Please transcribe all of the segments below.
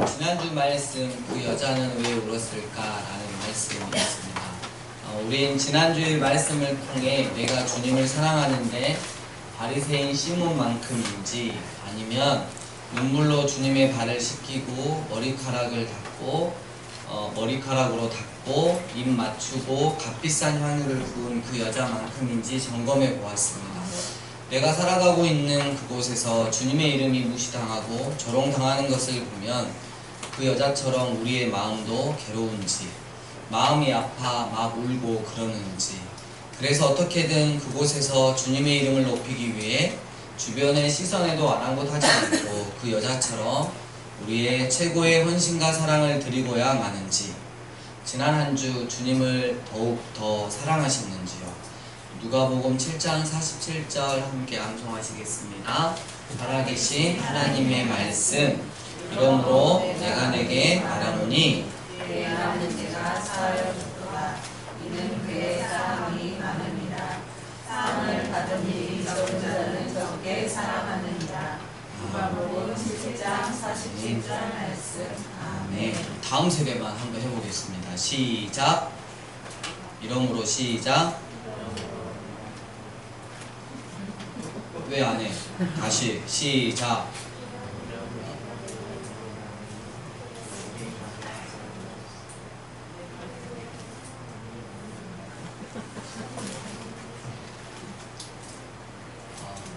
지난주 말씀 그 여자는 왜 울었을까라는 말씀이었습니다. 우린 지난주의 말씀을 통해 내가 주님을 사랑하는데 바리새인 시몬만큼인지 아니면 눈물로 주님의 발을 씻기고 머리카락으로 닦고 입 맞추고 값비싼 향유를 부은 그 여자만큼인지 점검해 보았습니다. 내가 살아가고 있는 그곳에서 주님의 이름이 무시당하고 조롱당하는 것을 보면 그 여자처럼 우리의 마음도 괴로운지, 마음이 아파 막 울고 그러는지, 그래서 어떻게든 그곳에서 주님의 이름을 높이기 위해 주변의 시선에도 아랑곳하지 않고 그 여자처럼 우리의 최고의 헌신과 사랑을 드리고야 마는지, 지난 한 주 주님을 더욱 더 사랑하셨는지요. 누가복음 7장 47절 함께 암송하시겠습니다. 살아계신 하나님의 말씀, 이러므로 내가 내게 말하노니 하는 내가 사하여 줬도다. 이는 그의 사랑이 많으니라. 사랑을 받은 일이 적은 자는 적게 사랑하느니라. 누가복음 7장 47절 말씀. 아멘. 다음 세대만 한번 해보겠습니다. 시작. 이러므로 시작. 왜 안 해? 다시 시작.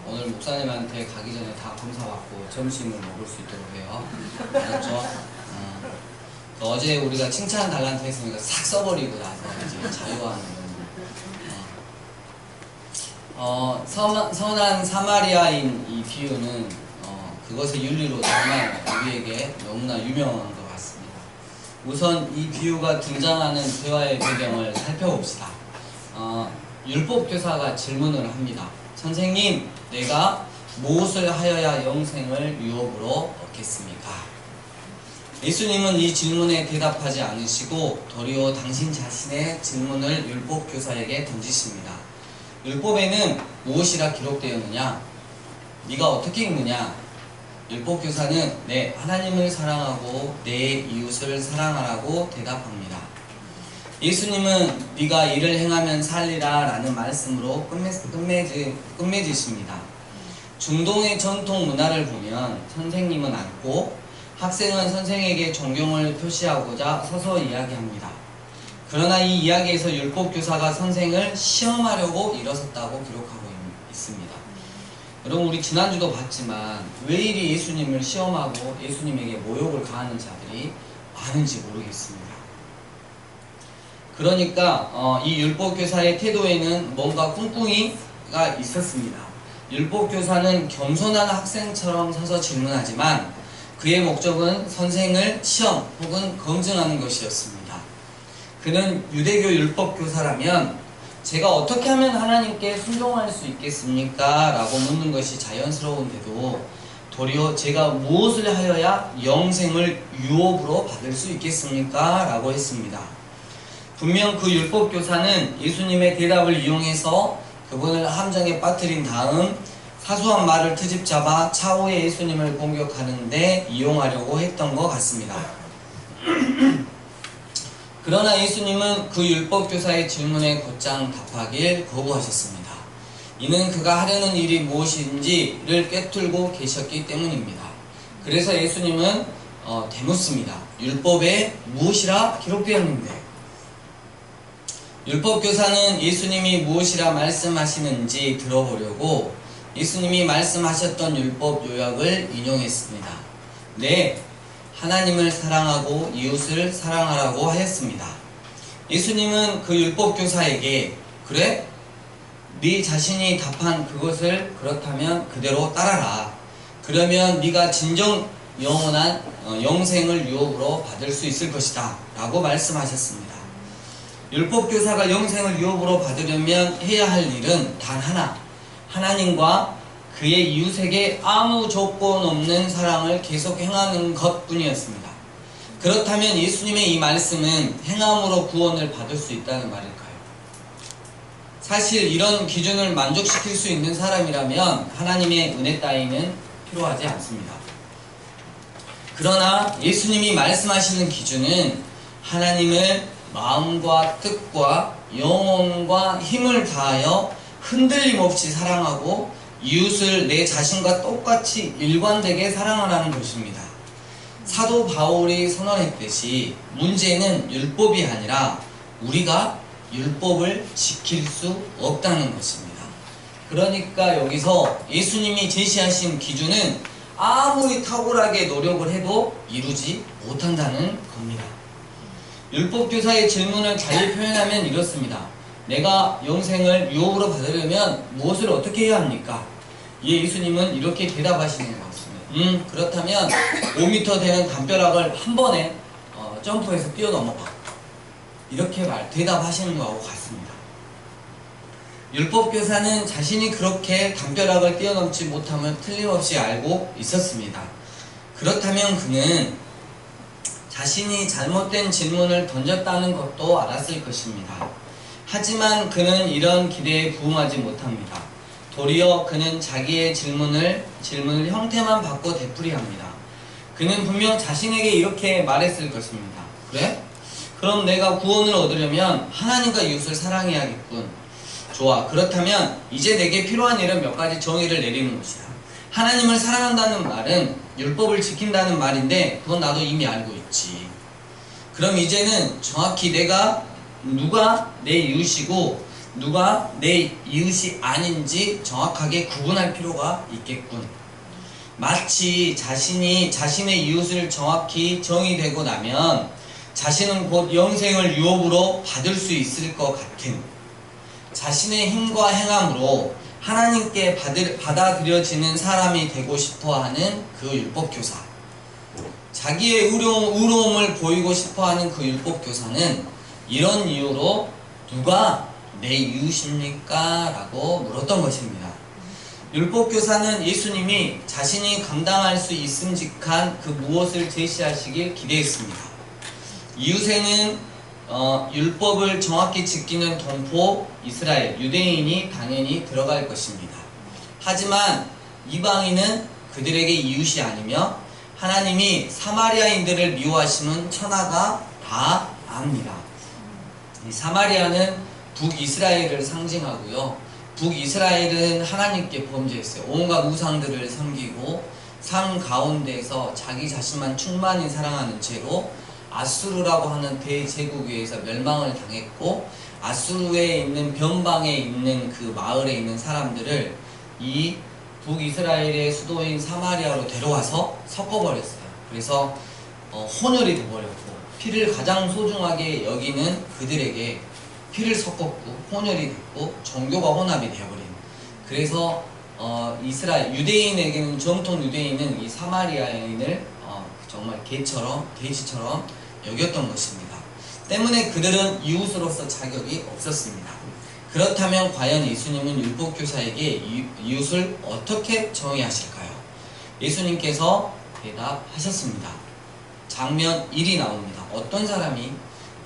오늘 목사님한테 가기 전에 다 검사받고 점심을 먹을 수 있도록 해요. 알았죠? 어제 우리가 칭찬 달란트 했으니까 싹 써버리고 나서 이제 자유하는 선한 사마리아인 이 비유는 그것의 윤리로 정말 우리에게 너무나 유명한 것 같습니다. 우선 이 비유가 등장하는 대화의 배경을 살펴봅시다. 율법교사가 질문을 합니다. 선생님, 내가 무엇을 하여야 영생을 유업으로 얻겠습니까? 예수님은 이 질문에 대답하지 않으시고 도리어 당신 자신의 질문을 율법교사에게 던지십니다. 율법에는 무엇이라 기록되었느냐? 네가 어떻게 읽느냐? 율법교사는 네, 하나님을 사랑하고 내 이웃을 사랑하라고 대답합니다. 예수님은 네가 이를 행하면 살리라 라는 말씀으로 끝맺으십니다. 중동의 전통 문화를 보면 선생님은 앉고 학생은 선생에게 존경을 표시하고자 서서 이야기합니다. 그러나 이 이야기에서 율법교사가 선생을 시험하려고 일어섰다고 기록하고 있습니다. 여러분, 우리 지난주도 봤지만 왜 이리 예수님을 시험하고 예수님에게 모욕을 가하는 자들이 많은지 모르겠습니다. 그러니까 이 율법교사의 태도에는 뭔가 꿍꿍이가 있었습니다. 율법교사는 겸손한 학생처럼 서서 질문하지만 그의 목적은 선생을 시험 혹은 검증하는 것이었습니다. 그는 유대교 율법교사라면 제가 어떻게 하면 하나님께 순종할 수 있겠습니까? 라고 묻는 것이 자연스러운데도 도리어 제가 무엇을 하여야 영생을 유업으로 받을 수 있겠습니까? 라고 했습니다. 분명 그 율법교사는 예수님의 대답을 이용해서 그분을 함정에 빠뜨린 다음 사소한 말을 트집 잡아 차후에 예수님을 공격하는데 이용하려고 했던 것 같습니다. 그러나 예수님은 그 율법교사의 질문에 곧장 답하길 거부하셨습니다. 이는 그가 하려는 일이 무엇인지를 꿰뚫고 계셨기 때문입니다. 그래서 예수님은 되묻습니다. 율법에 무엇이라 기록되었는데? 율법교사는 예수님이 무엇이라 말씀하시는지 들어보려고 예수님이 말씀하셨던 율법 요약을 인용했습니다. 네, 하나님을 사랑하고 이웃을 사랑하라고 하였습니다. 예수님은 그 율법교사에게 그래? 네 자신이 답한 그것을 그렇다면 그대로 따라라. 그러면 네가 진정 영원한 영생을 유업으로 받을 수 있을 것이다 라고 말씀하셨습니다. 율법교사가 영생을 유업으로 받으려면 해야 할 일은 단 하나, 하나님과 그의 이웃에게 아무 조건 없는 사랑을 계속 행하는 것 뿐이었습니다. 그렇다면 예수님의 이 말씀은 행함으로 구원을 받을 수 있다는 말일까요? 사실 이런 기준을 만족시킬 수 있는 사람이라면 하나님의 은혜 따위는 필요하지 않습니다. 그러나 예수님이 말씀하시는 기준은 하나님을 마음과 뜻과 영혼과 힘을 다하여 흔들림 없이 사랑하고 이웃을 내 자신과 똑같이 일관되게 사랑하라는 것입니다. 사도 바울이 선언했듯이 문제는 율법이 아니라 우리가 율법을 지킬 수 없다는 것입니다. 그러니까 여기서 예수님이 제시하신 기준은 아무리 탁월하게 노력을 해도 이루지 못한다는 겁니다. 율법교사의 질문을 잘 표현하면 이렇습니다. 내가 영생을 유업으로 받으려면 무엇을 어떻게 해야 합니까? 예수님은 이렇게 대답하시는 것 같습니다. 그렇다면 5m 되는 담벼락을 한 번에 점프해서 뛰어넘어봐. 이렇게 대답하시는 것하고 같습니다. 율법교사는 자신이 그렇게 담벼락을 뛰어넘지 못함을 틀림없이 알고 있었습니다. 그렇다면 그는 자신이 잘못된 질문을 던졌다는 것도 알았을 것입니다. 하지만 그는 이런 기대에 부응하지 못합니다. 도리어 그는 자기의 질문을 형태만 바꿔 되풀이합니다. 그는 분명 자신에게 이렇게 말했을 것입니다. 그래? 그럼 내가 구원을 얻으려면 하나님과 이웃을 사랑해야겠군. 좋아. 그렇다면 이제 내게 필요한 일은 몇 가지 정의를 내리는 것이다. 하나님을 사랑한다는 말은 율법을 지킨다는 말인데 그건 나도 이미 알고 있지. 그럼 이제는 정확히 누가 내 이웃이고 누가 내 이웃이 아닌지 정확하게 구분할 필요가 있겠군. 마치 자신이 자신의 이웃을 정확히 정의되고 나면 자신은 곧 영생을 유업으로 받을 수 있을 것 같은, 자신의 힘과 행함으로 하나님께 받아들여지는 사람이 되고 싶어하는 그 율법교사, 자기의 의로움을 보이고 싶어하는 그 율법교사는 이런 이유로 누가 내 이웃입니까? 라고 물었던 것입니다. 율법교사는 예수님이 자신이 감당할 수 있음직한 그 무엇을 제시하시길 기대했습니다. 이웃에는 율법을 정확히 지키는 동포 이스라엘 유대인이 당연히 들어갈 것입니다. 하지만 이방인은 그들에게 이웃이 아니며 하나님이 사마리아인들을 미워하시는 천하가 다 압니다. 이 사마리아는 북이스라엘을 상징하고요. 북이스라엘은 하나님께 범죄했어요. 온갖 우상들을 섬기고 삶 가운데서 자기 자신만 충만히 사랑하는 채로 아수르라고 하는 대제국에 의해서 멸망을 당했고, 아수르에 있는 변방에 있는 그 마을에 있는 사람들을 이 북이스라엘의 수도인 사마리아로 데려와서 섞어버렸어요. 그래서 혼혈이 돼버렸고, 피를 가장 소중하게 여기는 그들에게 피를 섞었고 혼혈이 됐고 종교가 혼합이 되어버린, 그래서 유대인에게는, 정통 유대인은 이 사마리아인을 정말 개처럼 돼지처럼 여겼던 것입니다. 때문에 그들은 이웃으로서 자격이 없었습니다. 그렇다면 과연 예수님은 율법교사에게 이웃을 어떻게 정의하실까요? 예수님께서 대답하셨습니다. 장면 1이 나옵니다. 어떤 사람이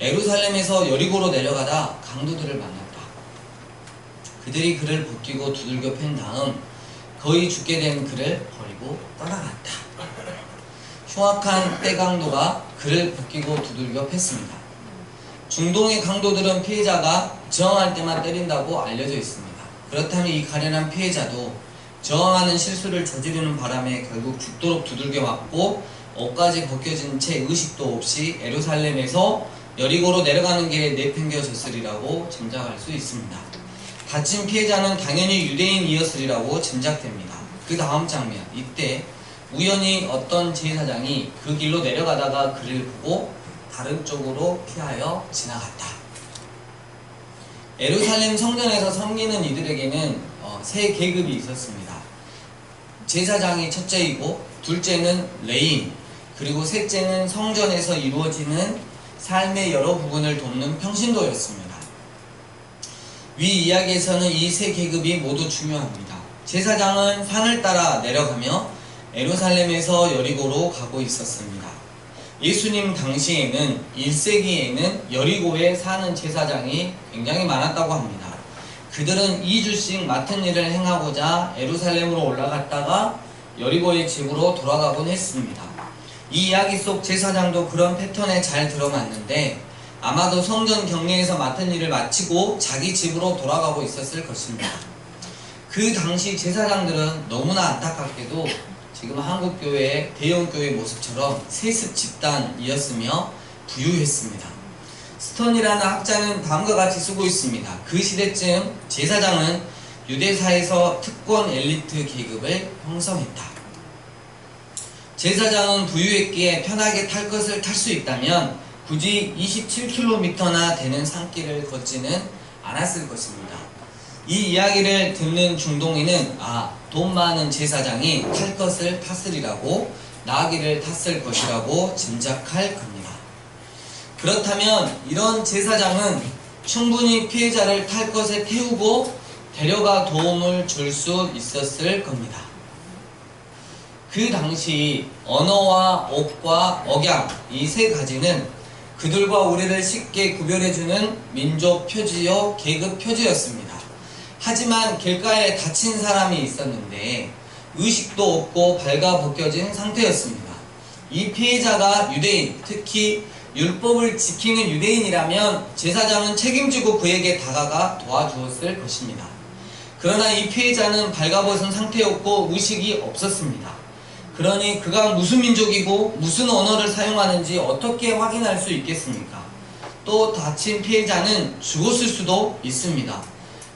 예루살렘에서 여리고로 내려가다 강도들을 만났다. 그들이 그를 붙들고 두들겨 팬 다음 거의 죽게 된 그를 버리고 떠나갔다. 흉악한 떼강도가 그를 붙들고 두들겨 팼습니다. 중동의 강도들은 피해자가 저항할 때만 때린다고 알려져 있습니다. 그렇다면 이 가련한 피해자도 저항하는 실수를 저지르는 바람에 결국 죽도록 두들겨 맞고 옷까지 벗겨진 채 의식도 없이 예루살렘에서 여리고로 내려가는 길에 내팽겨졌으리라고 짐작할 수 있습니다. 다친 피해자는 당연히 유대인이었으리라고 짐작됩니다. 그 다음 장면, 이때 우연히 어떤 제사장이 그 길로 내려가다가 그를 보고 다른 쪽으로 피하여 지나갔다. 예루살렘 성전에서 섬기는 이들에게는 세 계급이 있었습니다. 제사장이 첫째이고, 둘째는 레인, 그리고 셋째는 성전에서 이루어지는 삶의 여러 부분을 돕는 평신도였습니다. 위 이야기에서는 이 세 계급이 모두 중요합니다. 제사장은 산을 따라 내려가며 예루살렘에서 여리고로 가고 있었습니다. 예수님 당시에는 1세기에는 여리고에 사는 제사장이 굉장히 많았다고 합니다. 그들은 2주씩 맡은 일을 행하고자 예루살렘으로 올라갔다가 여리고의 집으로 돌아가곤 했습니다. 이 이야기 속 제사장도 그런 패턴에 잘 들어맞는데 아마도 성전 경례에서 맡은 일을 마치고 자기 집으로 돌아가고 있었을 것입니다. 그 당시 제사장들은 너무나 안타깝게도 지금 한국교회의 대형교회 모습처럼 세습 집단이었으며 부유했습니다. 스턴이라는 학자는 다음과 같이 쓰고 있습니다. 그 시대쯤 제사장은 유대사에서 특권 엘리트 계급을 형성했다. 제사장은 부유했기에 편하게 탈 것을 탈 수 있다면 굳이 27km나 되는 산길을 걷지는 않았을 것입니다. 이 이야기를 듣는 중동인은 돈 많은 제사장이 탈 것을 탔으리라고 나귀를 탔을 것이라고 짐작할 겁니다. 그렇다면 이런 제사장은 충분히 피해자를 탈 것에 태우고 데려가 도움을 줄 수 있었을 겁니다. 그 당시 언어와 옷과 억양 이 세 가지는 그들과 우리를 쉽게 구별해주는 민족 표지요 계급 표지였습니다. 하지만 길가에 다친 사람이 있었는데 의식도 없고 발가벗겨진 상태였습니다. 이 피해자가 유대인, 특히 율법을 지키는 유대인이라면 제사장은 책임지고 그에게 다가가 도와주었을 것입니다. 그러나 이 피해자는 발가벗은 상태였고 의식이 없었습니다. 그러니 그가 무슨 민족이고 무슨 언어를 사용하는지 어떻게 확인할 수 있겠습니까? 또 다친 피해자는 죽었을 수도 있습니다.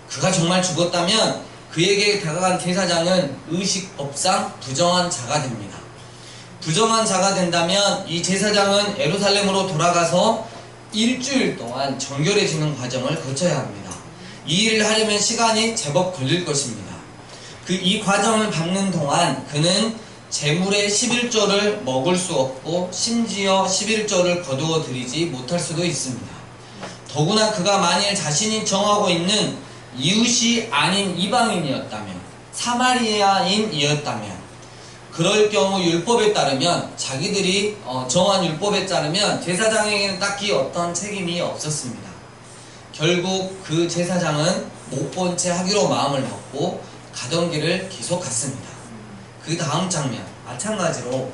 그가 정말 죽었다면 그에게 다가간 제사장은 의식법상 부정한 자가 됩니다. 부정한 자가 된다면 이 제사장은 예루살렘으로 돌아가서 일주일 동안 정결해지는 과정을 거쳐야 합니다. 이 일을 하려면 시간이 제법 걸릴 것입니다. 이 과정을 밟는 동안 그는 제물의 11조를 먹을 수 없고 심지어 11조를 거두어 드리지 못할 수도 있습니다. 더구나 그가 만일 자신이 정하고 있는 이웃이 아닌 이방인이었다면, 사마리아인이었다면, 그럴 경우 율법에 따르면 자기들이 정한 율법에 따르면 제사장에게는 딱히 어떤 책임이 없었습니다. 결국 그 제사장은 못 본 채 하기로 마음을 먹고 가던 길을 계속 갔습니다. 그 다음 장면 마찬가지로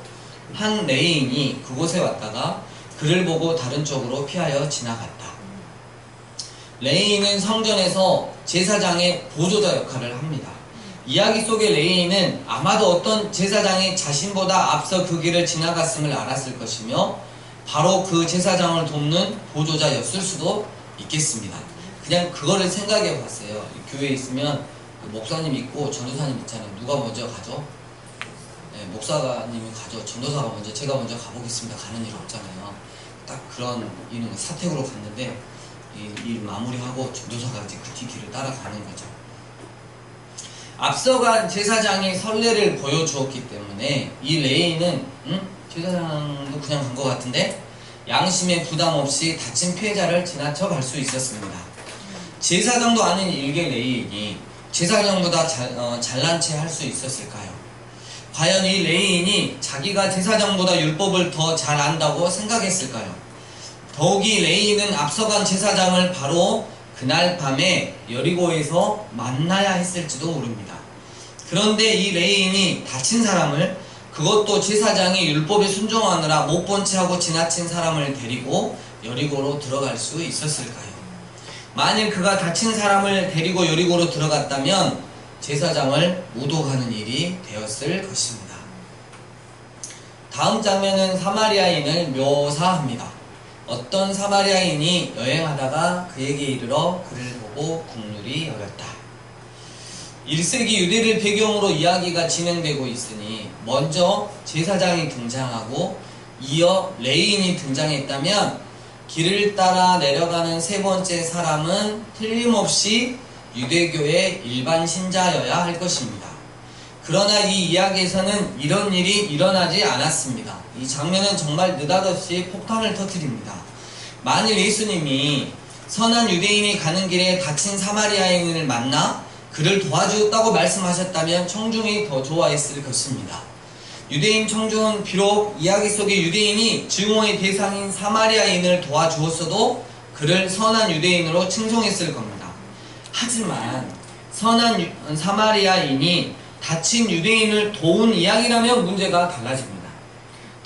한 레위인이 그곳에 왔다가 그를 보고 다른 쪽으로 피하여 지나갔다. 레위인은 성전에서 제사장의 보조자 역할을 합니다. 이야기 속의 레위인은 아마도 어떤 제사장이 자신보다 앞서 그 길을 지나갔음을 알았을 것이며 바로 그 제사장을 돕는 보조자였을 수도 있겠습니다. 그냥 그거를 생각해 봤어요. 교회에 있으면 목사님 있고 전도사님 있잖아요. 누가 먼저 가죠? 네, 목사님이 가죠. 전도사가 먼저, 제가 먼저 가보겠습니다. 가는 일 없잖아요. 딱 그런 일은 사택으로 갔는데 일 마무리하고 전도사가 이제 그 뒤길을 따라가는 거죠. 앞서간 제사장이 선례를 보여주었기 때문에 이 레위인은 제사장도 그냥 간 것 같은데 양심의 부담 없이 다친 피해자를 지나쳐 갈 수 있었습니다. 제사장도 아닌 일개 레위인이 제사장보다 잘난 체 할 수 있었을까요? 과연 이 레위인이 자기가 제사장보다 율법을 더 잘 안다고 생각했을까요? 더욱이 레위인은 앞서간 제사장을 바로 그날 밤에 여리고에서 만나야 했을지도 모릅니다. 그런데 이 레위인이 다친 사람을, 그것도 제사장이 율법에 순종하느라 못 본 채 하고 지나친 사람을 데리고 여리고로 들어갈 수 있었을까요? 만일 그가 다친 사람을 데리고 여리고로 들어갔다면 제사장을 모독하는 일이 되었을 것입니다. 다음 장면은 사마리아인을 묘사합니다. 어떤 사마리아인이 여행하다가 그에게 이르러 그를 보고 국률이 여겼다. 1세기 유대를 배경으로 이야기가 진행되고 있으니 먼저 제사장이 등장하고 이어 레위인이 등장했다면 길을 따라 내려가는 세 번째 사람은 틀림없이 유대교의 일반 신자여야 할 것입니다. 그러나 이 이야기에서는 이런 일이 일어나지 않았습니다. 이 장면은 정말 느닷없이 폭탄을 터뜨립니다. 만일 예수님이 선한 유대인이 가는 길에 다친 사마리아인을 만나 그를 도와주었다고 말씀하셨다면 청중이 더 좋아했을 것입니다. 유대인 청중은 비록 이야기 속의 유대인이 증오의 대상인 사마리아인을 도와주었어도 그를 선한 유대인으로 칭송했을 겁니다. 하지만 선한 사마리아인이 다친 유대인을 도운 이야기라면 문제가 달라집니다.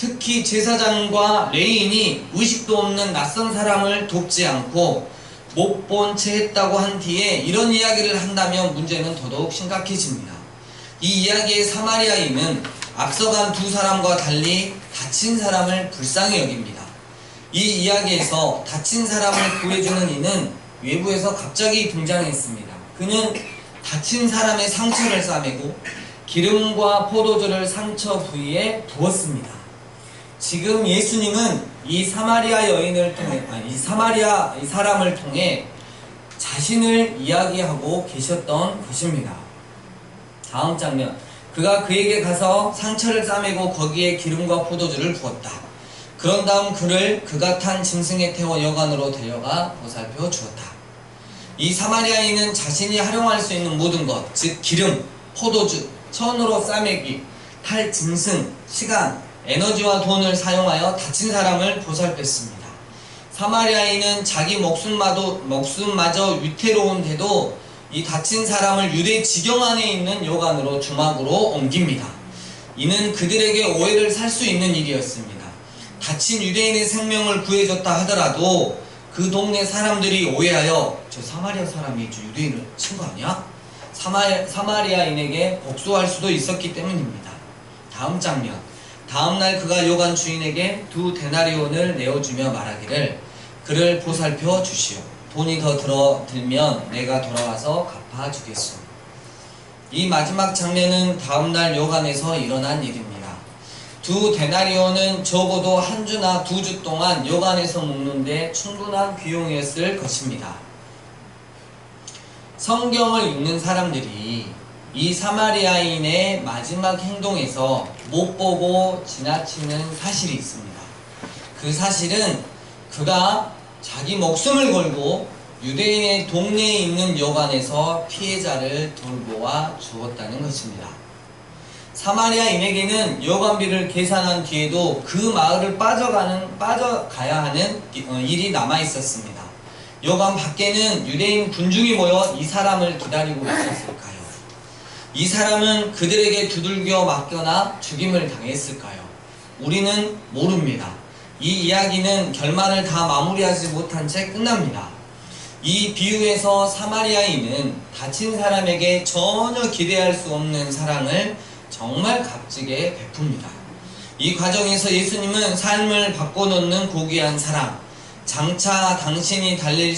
특히 제사장과 레위인이 의식도 없는 낯선 사람을 돕지 않고 못 본 채 했다고 한 뒤에 이런 이야기를 한다면 문제는 더더욱 심각해집니다. 이 이야기의 사마리아인은 앞서간 두 사람과 달리 다친 사람을 불쌍히 여깁니다. 이 이야기에서 다친 사람을 구해주는 이는 외부에서 갑자기 등장했습니다. 그는 다친 사람의 상처를 싸매고 기름과 포도주를 상처 부위에 부었습니다. 지금 예수님은 이 사마리아 여인을 통해, 이 사람을 통해 자신을 이야기하고 계셨던 것입니다. 다음 장면. 그가 그에게 가서 상처를 싸매고 거기에 기름과 포도주를 부었다. 그런 다음 그를 그가 탄 짐승에 태워 여관으로 데려가 보살펴 주었다. 이 사마리아인은 자신이 활용할 수 있는 모든 것, 즉 기름, 포도주, 천으로 싸매기, 탈 짐승, 시간, 에너지와 돈을 사용하여 다친 사람을 보살폈습니다. 사마리아인은 자기 목숨마저 위태로운데도 이 다친 사람을 유대 지경 안에 있는 여관으로 주막으로 옮깁니다. 이는 그들에게 오해를 살 수 있는 일이었습니다. 다친 유대인의 생명을 구해줬다 하더라도 그 동네 사람들이 오해하여 저 사마리아 사람이 저 유대인을 친 거 아니야? 사마리아인에게 복수할 수도 있었기 때문입니다. 다음 장면. 다음날 그가 여관 주인에게 2 데나리온을 내어주며 말하기를 그를 보살펴 주시오. 돈이 더 들면 내가 돌아와서 갚아주겠소. 이 마지막 장면은 다음날 여관에서 일어난 일입니다. 2 데나리온은 적어도 1주나 2주 동안 여관에서 묵는데 충분한 비용이었을 것입니다. 성경을 읽는 사람들이 이 사마리아인의 마지막 행동에서 못 보고 지나치는 사실이 있습니다. 그 사실은 그가 자기 목숨을 걸고 유대인의 동네에 있는 여관에서 피해자를 돌보아 주었다는 것입니다. 사마리아인에게는 여관비를 계산한 뒤에도 그 마을을 빠져가야 하는 일이 남아 있었습니다. 여관 밖에는 유대인 군중이 모여 이 사람을 기다리고 있었을까요? 이 사람은 그들에게 두들겨 맞거나 죽임을 당했을까요? 우리는 모릅니다. 이 이야기는 결말을 다 마무리하지 못한 채 끝납니다. 이 비유에서 사마리아인은 다친 사람에게 전혀 기대할 수 없는 사랑을 정말 값지게 베풉니다. 이 과정에서 예수님은 삶을 바꿔놓는 고귀한 사랑, 장차 당신이 달릴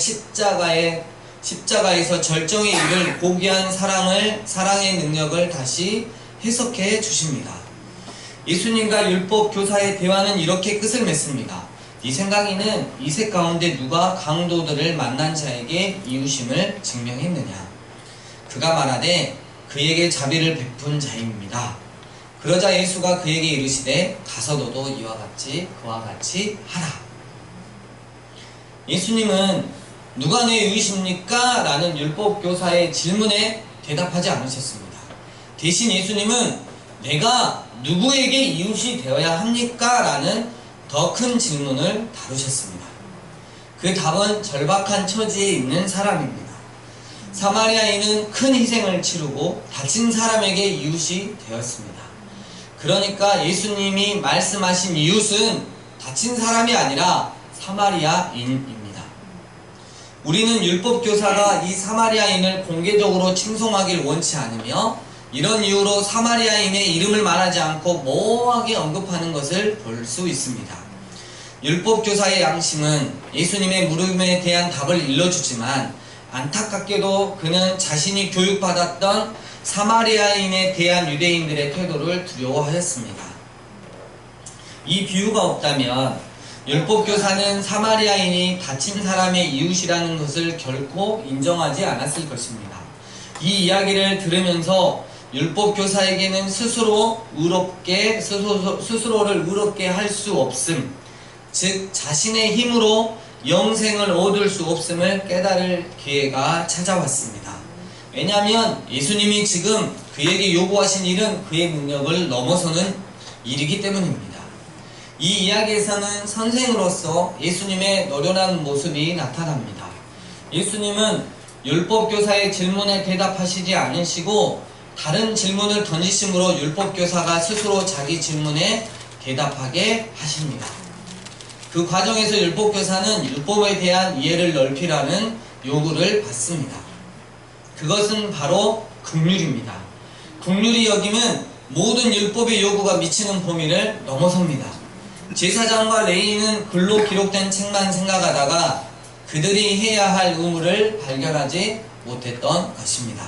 십자가에서 절정에 이를 고귀한 사랑의 능력을 다시 해석해 주십니다. 예수님과 율법 교사의 대화는 이렇게 끝을 맺습니다. 이 생각에는 이색 가운데 누가 강도들을 만난 자에게 이웃임을 증명했느냐? 그가 말하되 그에게 자비를 베푼 자입니다. 그러자 예수가 그에게 이르시되 가서 너도 그와 같이 하라. 예수님은 누가 내 이웃입니까? 라는 율법 교사의 질문에 대답하지 않으셨습니다. 대신 예수님은 내가 누구에게 이웃이 되어야 합니까? 라는 더 큰 질문을 다루셨습니다. 그 답은 절박한 처지에 있는 사람입니다. 사마리아인은 큰 희생을 치르고 다친 사람에게 이웃이 되었습니다. 그러니까 예수님이 말씀하신 이웃은 다친 사람이 아니라 사마리아인입니다. 우리는 율법교사가 이 사마리아인을 공개적으로 칭송하길 원치 않으며 이런 이유로 사마리아인의 이름을 말하지 않고 모호하게 언급하는 것을 볼 수 있습니다. 율법교사의 양심은 예수님의 물음에 대한 답을 일러주지만 안타깝게도 그는 자신이 교육받았던 사마리아인에 대한 유대인들의 태도를 두려워하였습니다. 이 비유가 없다면 율법교사는 사마리아인이 다친 사람의 이웃이라는 것을 결코 인정하지 않았을 것입니다. 이 이야기를 들으면서 율법교사에게는 스스로를 의롭게 할 수 없음, 즉 자신의 힘으로 영생을 얻을 수 없음을 깨달을 기회가 찾아왔습니다. 왜냐하면 예수님이 지금 그에게 요구하신 일은 그의 능력을 넘어서는 일이기 때문입니다. 이 이야기에서는 선생으로서 예수님의 노련한 모습이 나타납니다. 예수님은 율법교사의 질문에 대답하시지 않으시고 다른 질문을 던지심으로 율법교사가 스스로 자기 질문에 대답하게 하십니다. 그 과정에서 율법교사는 율법에 대한 이해를 넓히라는 요구를 받습니다. 그것은 바로 긍휼입니다. 긍휼이 여김은 모든 율법의 요구가 미치는 범위를 넘어섭니다. 제사장과 레위인은 글로 기록된 책만 생각하다가 그들이 해야 할 의무를 발견하지 못했던 것입니다.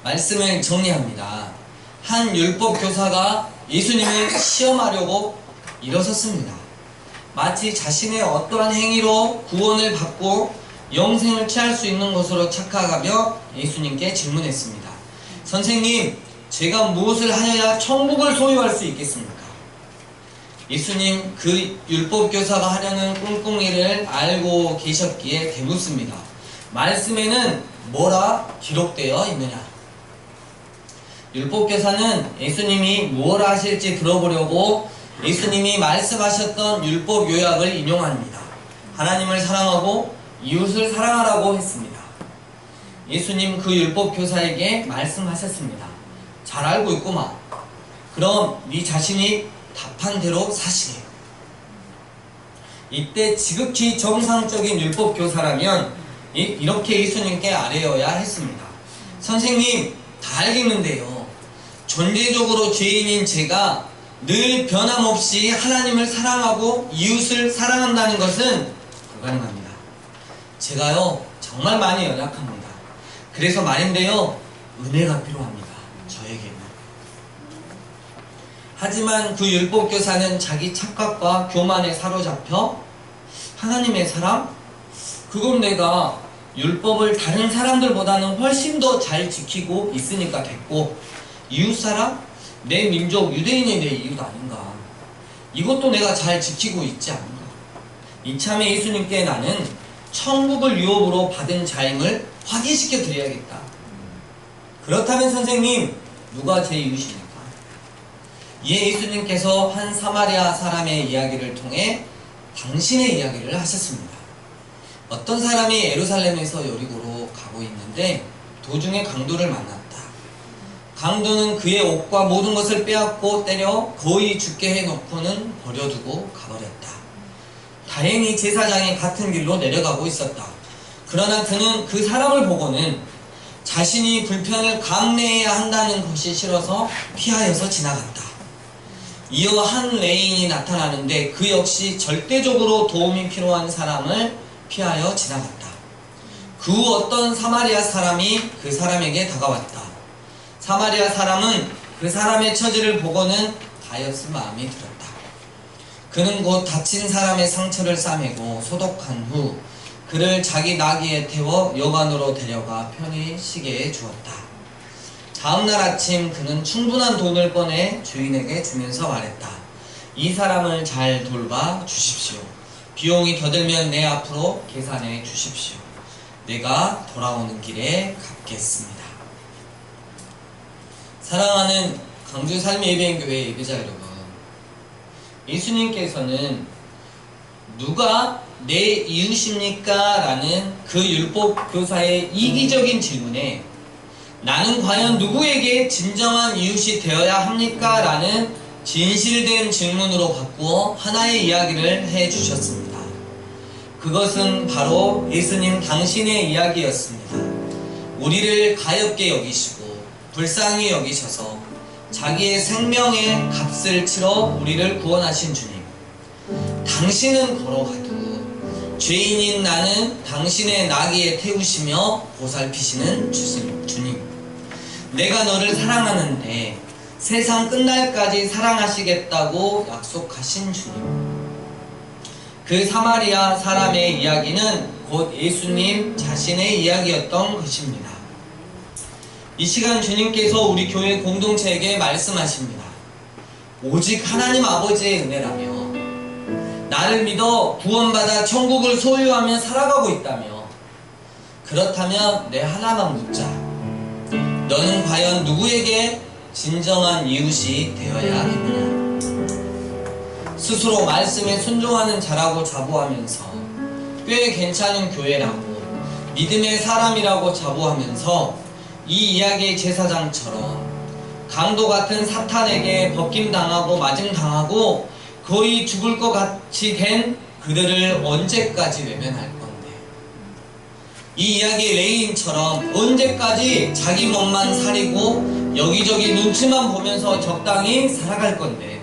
말씀을 정리합니다. 한 율법 교사가 예수님을 시험하려고 일어섰습니다. 마치 자신의 어떠한 행위로 구원을 받고 영생을 취할 수 있는 것으로 착각하며 예수님께 질문했습니다. 선생님, 제가 무엇을 하여야 천국을 소유할 수 있겠습니까? 예수님 그 율법 교사가 하려는 꿍꿍이를 알고 계셨기에 대묻습니다. 말씀에는 뭐라 기록되어 있느냐? 율법 교사는 예수님이 무엇 하실지 들어보려고 예수님이 말씀하셨던 율법 요약을 인용합니다. 하나님을 사랑하고 이웃을 사랑하라고 했습니다. 예수님 그 율법 교사에게 말씀하셨습니다. 잘 알고 있구만. 그럼 네 자신이 답한 대로 사시게. 이때 지극히 정상적인 율법 교사라면 이렇게 예수님께 아뢰어야 했습니다. 선생님, 다 알겠는데요. 존재적으로 죄인인 제가 늘 변함없이 하나님을 사랑하고 이웃을 사랑한다는 것은 불가능합니다. 제가요, 정말 많이 연약합니다. 그래서 말인데요, 은혜가 필요합니다. 저에게는. 하지만 그 율법교사는 자기 착각과 교만에 사로잡혀 하나님의 사랑? 그건 내가 율법을 다른 사람들보다는 훨씬 더 잘 지키고 있으니까 됐고, 이웃사랑? 내 민족 유대인이 내 이웃 아닌가? 이것도 내가 잘 지키고 있지 않은가? 이참에 예수님께 나는 천국을 유업으로 받은 자임을 확인시켜 드려야겠다. 그렇다면 선생님, 누가 제 이웃입니까? 이에 예수님께서 한 사마리아 사람의 이야기를 통해 당신의 이야기를 하셨습니다. 어떤 사람이 예루살렘에서 여리고로 가고 있는데 도중에 강도를 만났다. 강도는 그의 옷과 모든 것을 빼앗고 때려 거의 죽게 해놓고는 버려두고 가버렸다. 다행히 제사장이 같은 길로 내려가고 있었다. 그러나 그는 그 사람을 보고는 자신이 불편을 감내해야 한다는 것이 싫어서 피하여서 지나갔다. 이어 한 레인이 나타나는데 그 역시 절대적으로 도움이 필요한 사람을 피하여 지나갔다. 그 후 어떤 사마리아 사람이 그 사람에게 다가왔다. 사마리아 사람은 그 사람의 처지를 보고는 가엾은 마음이 들었다. 그는 곧 다친 사람의 상처를 싸매고 소독한 후 그를 자기 나귀에 태워 여관으로 데려가 편히 쉬게 해 주었다. 다음날 아침 그는 충분한 돈을 꺼내 주인에게 주면서 말했다. 이 사람을 잘 돌봐 주십시오. 비용이 더 들면 내 앞으로 계산해 주십시오. 내가 돌아오는 길에 갚겠습니다. 사랑하는 강주 삶의예배인교회 예배자 여러분, 예수님께서는 누가 내 이웃입니까? 라는 그 율법 교사의 이기적인 질문에 나는 과연 누구에게 진정한 이웃이 되어야 합니까? 라는 진실된 질문으로 바꾸어 하나의 이야기를 해주셨습니다. 그것은 바로 예수님 당신의 이야기였습니다. 우리를 가엾게 여기시고 불쌍히 여기셔서 자기의 생명의 값을 치러 우리를 구원하신 주님. 당신은 걸어가도 죄인인 나는 당신의 나귀에 태우시며 보살피시는 주님. 내가 너를 사랑하는데 세상 끝날까지 사랑하시겠다고 약속하신 주님. 그 사마리아 사람의 이야기는 곧 예수님 자신의 이야기였던 것입니다. 이 시간 주님께서 우리 교회 공동체에게 말씀하십니다. 오직 하나님 아버지의 은혜라며 나를 믿어 구원받아 천국을 소유하며 살아가고 있다며 그렇다면 내 하나만 묻자. 너는 과연 누구에게 진정한 이웃이 되어야 했느냐? 스스로 말씀에 순종하는 자라고 자부하면서 꽤 괜찮은 교회라고 믿음의 사람이라고 자부하면서 이 이야기의 제사장처럼 강도 같은 사탄에게 벗김당하고 맞음당하고 거의 죽을 것 같이 된 그들을 언제까지 외면할 건데? 이 이야기 레인처럼 언제까지 자기 몸만 사리고 여기저기 눈치만 보면서 적당히 살아갈 건데?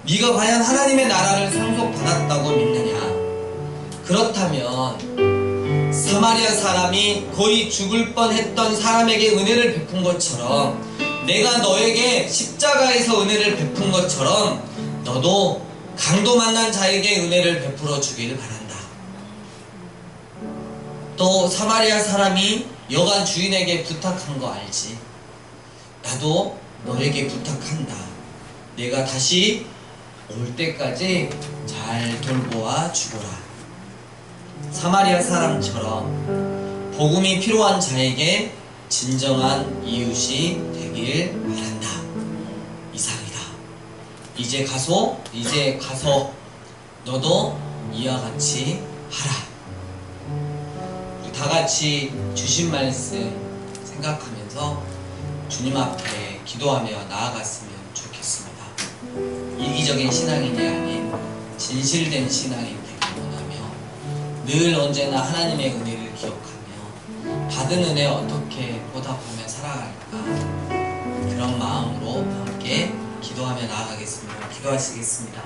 네가 과연 하나님의 나라를 상속받았다고 믿느냐? 그렇다면 사마리아 사람이 거의 죽을 뻔했던 사람에게 은혜를 베푼 것처럼, 내가 너에게 십자가에서 은혜를 베푼 것처럼 너도 강도 만난 자에게 은혜를 베풀어 주기를 바란다. 또 사마리아 사람이 여관 주인에게 부탁한 거 알지? 나도 너에게 부탁한다. 내가 다시 올 때까지 잘 돌보아 주거라. 사마리아 사람처럼 복음이 필요한 자에게 진정한 이웃이 되길 바란다. 이상이다. 이제 가서 너도 이와 같이 하라. 우리 다 같이 주신 말씀 생각하면서 주님 앞에 기도하며 나아갔으면 좋겠습니다. 이기적인 신앙인이 아닌 진실된 신앙인 되길 원하며, 늘 언제나 하나님의 은혜를 기억하며 받은 은혜 어떻게 보답하며 살아갈까, 그런 마음으로 함께 기도하며 나아가겠습니다. 기도하시겠습니다.